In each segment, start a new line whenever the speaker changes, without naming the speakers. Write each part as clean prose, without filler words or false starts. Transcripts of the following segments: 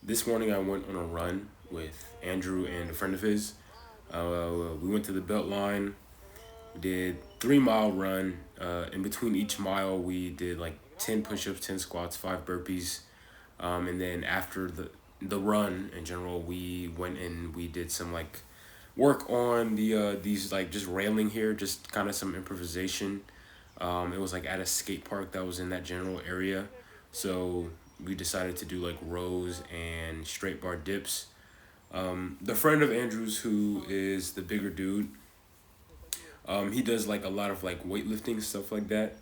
This morning I went on a run with Andrew and a friend of his. We went to the belt line, did 3 mile run. In between each mile, we did like 10 push-ups, 10 squats, 5 burpees. And then after the run in general, we went and we did some like work on these like just railing here, just kind of some improvisation. It was like at a skate park that was in that general area. So we decided to do like rows and straight bar dips. The friend of Andrew's who is the bigger dude, he does like a lot of like weightlifting stuff like that.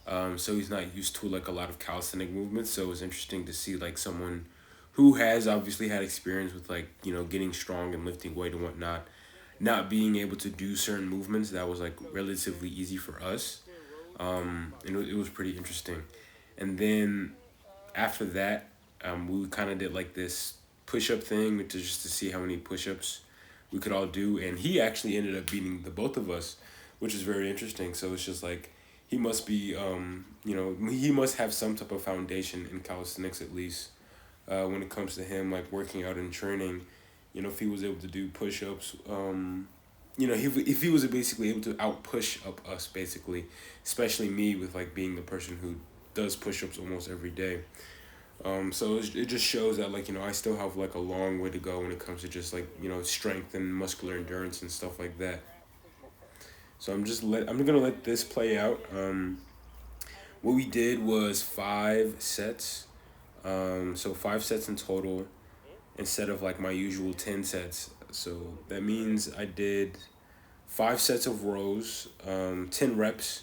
So he's not used to like a lot of calisthenic movements. So it was interesting to see like someone who has obviously had experience with like getting strong and lifting weight and whatnot, not being able to do certain movements that was like relatively easy for us. And it was pretty interesting. And then after that, we kind of did like this push up thing, which is just to see how many push ups we could all do. And he actually ended up beating the both of us, which is very interesting. So it's just like he must be, he must have some type of foundation in calisthenics at least when it comes to him like working out and training. If he was able to do push ups, if he was basically able to out push up us basically, especially me with like being the person who does push ups almost every day. So it just shows that like I still have like a long way to go when it comes to just like strength and muscular endurance and stuff like that. So I'm gonna let this play out. What we did was 5 sets. So 5 sets in total instead of like my usual 10 sets. So that means I did 5 sets of rows, 10 reps,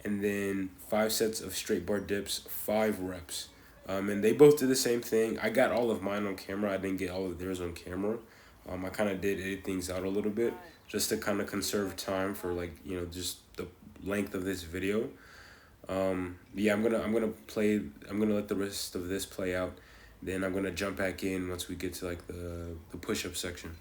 and then 5 sets of straight bar dips, 5 reps. And they both did the same thing. I got all of mine on camera. I didn't get all of theirs on camera. I kind of did edit things out a little bit just to kind of conserve time for like just the length of this video. Yeah, I'm gonna let the rest of this play out. Then I'm gonna jump back in once we get to like the push up section.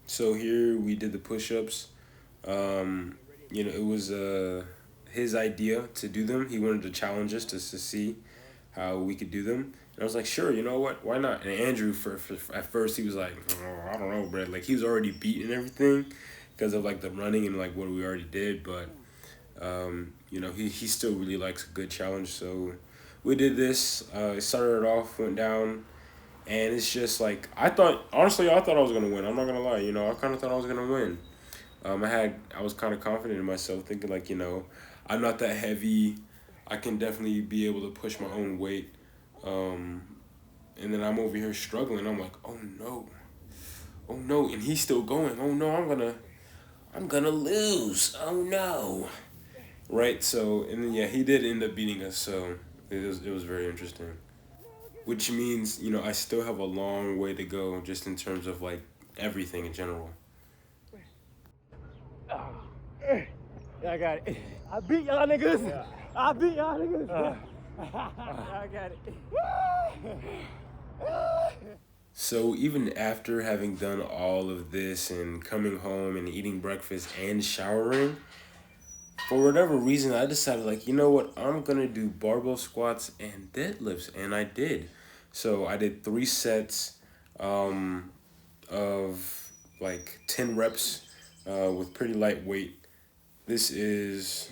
So here we did the push-ups. It was his idea to do them. He wanted to challenge us just to see how we could do them. And I was like, sure, you know what? Why not? And Andrew, for at first, he was like, oh, I don't know, bro. Like, he was already beating everything because of, like, the running and, like, what we already did. But, he still really likes a good challenge. So we did this. It started off, went down. And it's just like honestly I thought I was gonna win. I'm not gonna lie, I kind of thought I was gonna win. I was kind of confident in myself, thinking like I'm not that heavy. I can definitely be able to push my own weight. And then I'm over here struggling. I'm like, oh no, and he's still going. Oh no, I'm gonna lose. Oh no, right? So and then yeah, he did end up beating us. So it was very interesting. Which means I still have a long way to go just in terms of like everything in general.
Yeah, I got it. I beat y'all niggas. Yeah. I beat y'all niggas. I got it.
So even after having done all of this and coming home and eating breakfast and showering, for whatever reason, I decided like, you know what, I'm gonna do barbell squats and deadlifts, and I did. So I did 3 sets of like 10 reps with pretty light weight. This is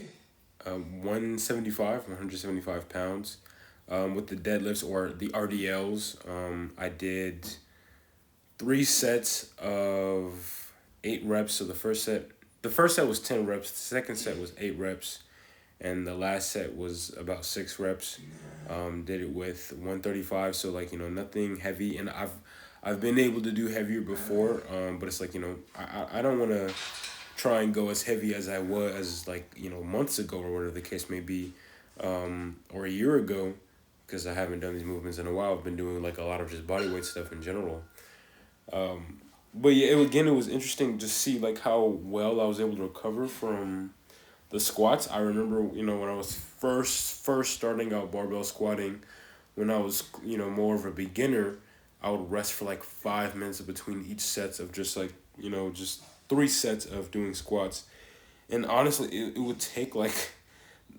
175 pounds. With the deadlifts or the RDLs, I did 3 sets of 8 reps. So the first set was 10 reps. The second set was 8 reps, and the last set was about 6 reps. Did it with 135. So like nothing heavy, and I've been able to do heavier before. But it's like I don't want to try and go as heavy as I was like months ago or whatever the case may be, or a year ago, because I haven't done these movements in a while. I've been doing like a lot of just bodyweight stuff in general. But yeah, it was interesting to see like how well I was able to recover from the squats. I remember when I was first starting out barbell squatting, when I was more of a beginner, I would rest for like 5 minutes between each sets of just like just 3 sets of doing squats. And honestly, it would take like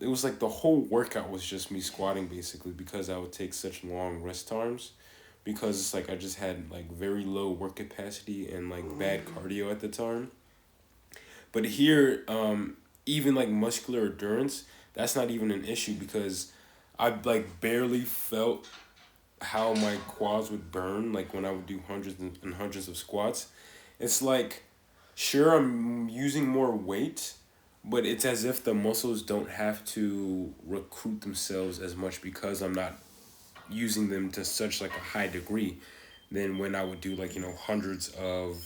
it was like the whole workout was just me squatting basically, because I would take such long rest times, because it's like I just had like very low work capacity and like bad cardio at the time. But here, even like muscular endurance, that's not even an issue, because I like barely felt how my quads would burn like when I would do hundreds and hundreds of squats. It's like, sure, I'm using more weight, but it's as if the muscles don't have to recruit themselves as much, because I'm not using them to such like a high degree than when I would do like hundreds of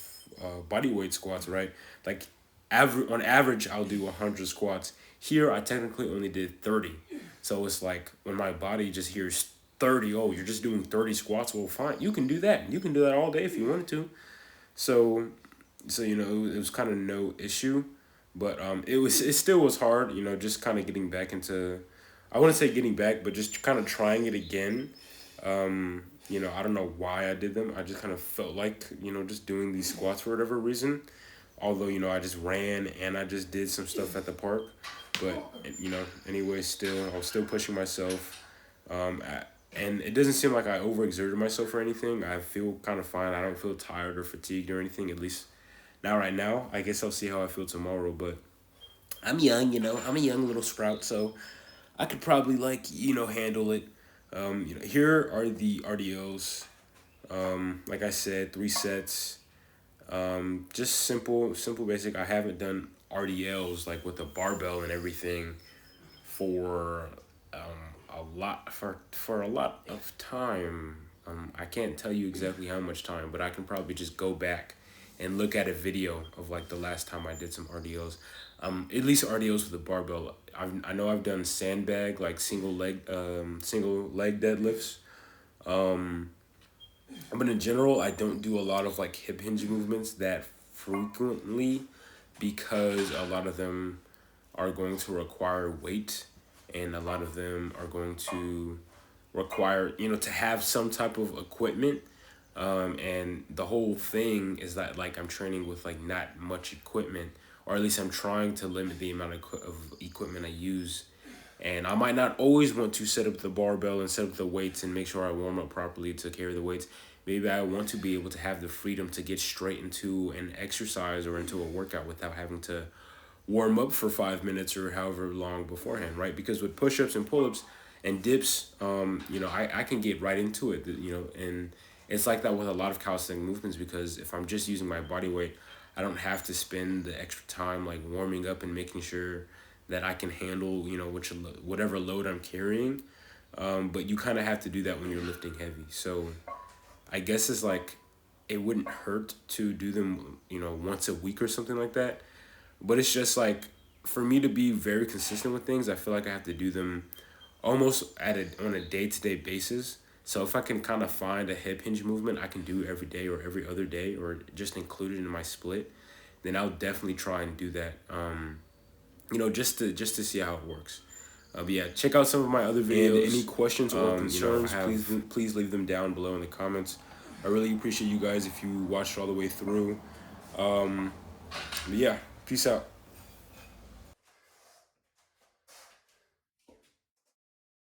body weight squats, right? Like on average I'll do 100 squats. Here I technically only did 30. So it's like when my body just hears 30, oh, you're just doing 30 squats. Well, fine, you can do that. You can do that all day if you wanted to. So it was kind of no issue, but it still was hard, just kind of getting back into, I wouldn't say getting back, but just kind of trying it again. I don't know why I did them. I just kind of felt like, just doing these squats for whatever reason. Although, I just ran and I just did some stuff at the park. But, anyway, I was still pushing myself. And it doesn't seem like I overexerted myself or anything. I feel kind of fine. I don't feel tired or fatigued or anything, at least not right now. I guess I'll see how I feel tomorrow. But I'm young, I'm a young little sprout, so I could probably handle it. Here are the RDOs. Like I said, 3 sets. Just simple, basic. I haven't done RDLs like with a barbell and everything for a lot of time. I can't tell you exactly how much time, but I can probably just go back and look at a video of like the last time I did some RDOs. At least RDOs with a barbell. I know I've done sandbag, like single leg deadlifts. But in general, I don't do a lot of like hip hinge movements that frequently, because a lot of them are going to require weight, and a lot of them are going to require to have some type of equipment. And the whole thing is that like I'm training with like not much equipment, or at least I'm trying to limit the amount of equipment I use. And I might not always want to set up the barbell and set up the weights and make sure I warm up properly to carry the weights. Maybe I want to be able to have the freedom to get straight into an exercise or into a workout without having to warm up for 5 minutes or however long beforehand, right? Because with push-ups and pull-ups and dips, I can get right into it, and it's like that with a lot of calisthenic movements, because if I'm just using my body weight, I don't have to spend the extra time like warming up and making sure that I can handle, whatever load I'm carrying. But you kind of have to do that when you're lifting heavy. So I guess it's like it wouldn't hurt to do them, once a week or something like that. But it's just like, for me to be very consistent with things, I feel like I have to do them almost on a day-to-day basis. So if I can kind of find a hip hinge movement I can do every day or every other day, or just include it in my split, then I'll definitely try and do that. Just to see how it works. But yeah, check out some of my other videos. And any questions or concerns, please leave them down below in the comments. I really appreciate you guys if you watched all the way through. But yeah, peace out.